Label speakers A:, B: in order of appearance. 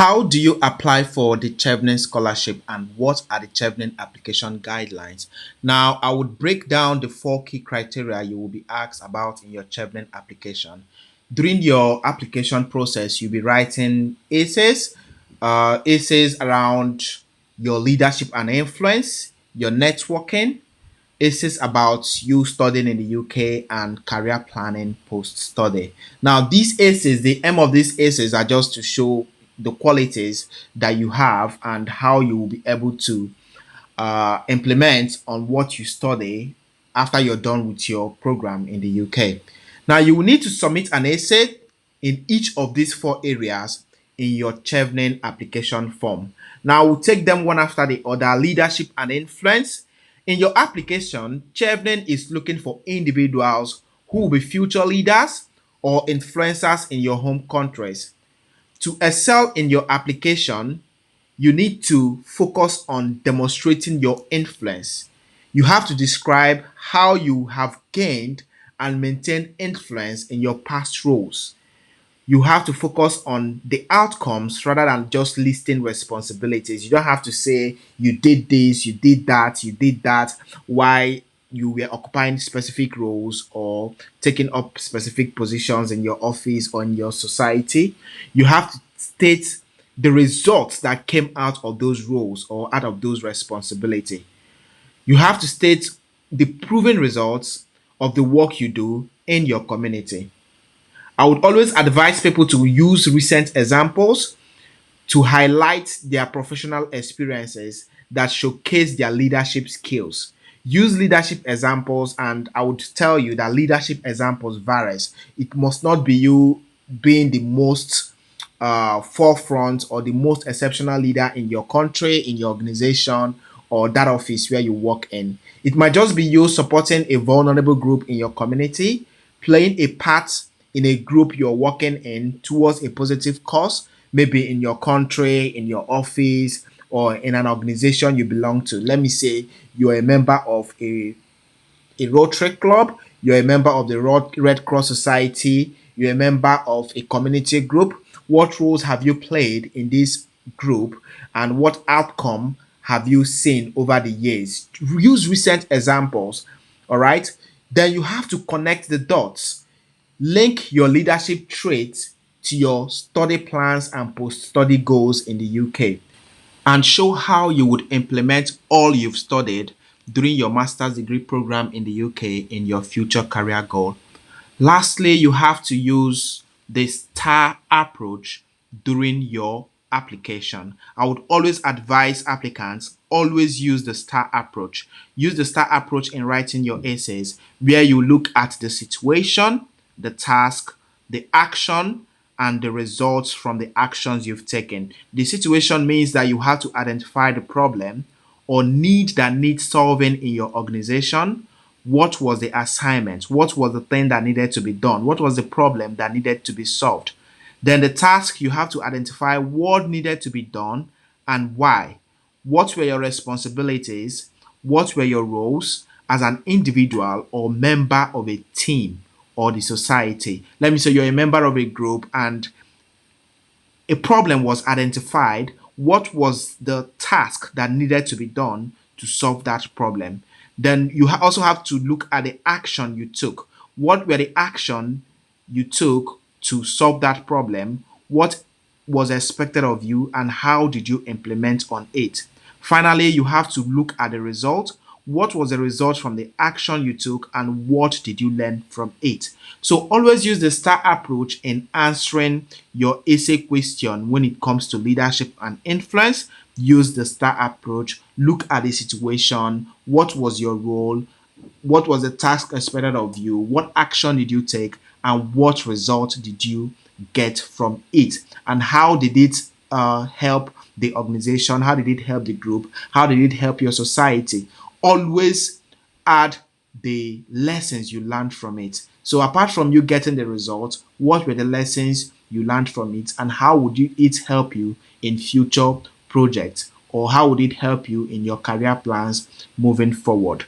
A: How do you apply for the Chevening Scholarship and what are the Chevening application guidelines? Now, I would break down the four key criteria you will be asked about in your Chevening application. During your application process, you'll be writing essays around your leadership and influence, your networking, essays about you studying in the UK and career planning post study. Now, these essays, the aim of these essays are just to show the qualities that you have and how you will be able to implement on what you study after you're done with your program in the UK. Now, you will need to submit an essay in each of these four areas in your Chevening application form. Now, we'll take them one after the other. Leadership and influence. In your application, Chevening is looking for individuals who will be future leaders or influencers in your home countries. To excel in your application, you need to focus on demonstrating your influence. You have to describe how you have gained and maintained influence in your past roles. You have to focus on the outcomes rather than just listing responsibilities. You don't have to say you did this, you did that, why you were occupying specific roles or taking up specific positions in your office or in your society. You have to state the results that came out of those roles or out of those responsibility. You have to state the proven results of the work you do in your community. I would always advise people to use recent examples to highlight their professional experiences that showcase their leadership skills. Use leadership examples, and I would tell you that leadership examples varies. It must not be you being the most forefront or the most exceptional leader in your country, in your organization, or that office where you work in. It might just be you supporting a vulnerable group in your community, playing a part in a group you're working in towards a positive cause, maybe in your country, in your office, or in an organization you belong to. Let me say you're a member of a Rotary Club, you're a member of the Red Cross Society, you're a member of a community group. What roles have you played in this group and what outcome have you seen over the years? Use recent examples, all right? Then you have to connect the dots. Link your leadership traits to your study plans and post study goals in the UK and show how you would implement all you've studied during your master's degree program in the UK in your future career goal. Lastly, you have to use the STAR approach during your application. I would always advise applicants always use the STAR approach. Use the STAR approach in writing your essays where you look at the situation, the task, the action, and the results from the actions you've taken. The situation means that you have to identify the problem or need that needs solving in your organization. What was the assignment? What was the thing that needed to be done? What was the problem that needed to be solved? Then the task, you have to identify what needed to be done and why. What were your responsibilities? What were your roles as an individual or member of a team or the society? Let me say you're a member of a group and a problem was identified. What was the task that needed to be done to solve that problem? Then you also have to look at the action you took. What were the action you took to solve that problem? What was expected of you and how did you implement on it? Finally, you have to look at the result. What was the result from the action you took and what did you learn from it? So always use the STAR approach in answering your essay question when it comes to leadership and influence. Use the STAR approach. Look at the situation. What was your role? What was the task expected of you? What action did you take? And what result did you get from it? And how did it help the organization? How did it help the group? How did it help your society? Always add the lessons you learned from it. So apart from you getting the results, what were the lessons you learned from it and how would it help you in future projects or how would it help you in your career plans moving forward?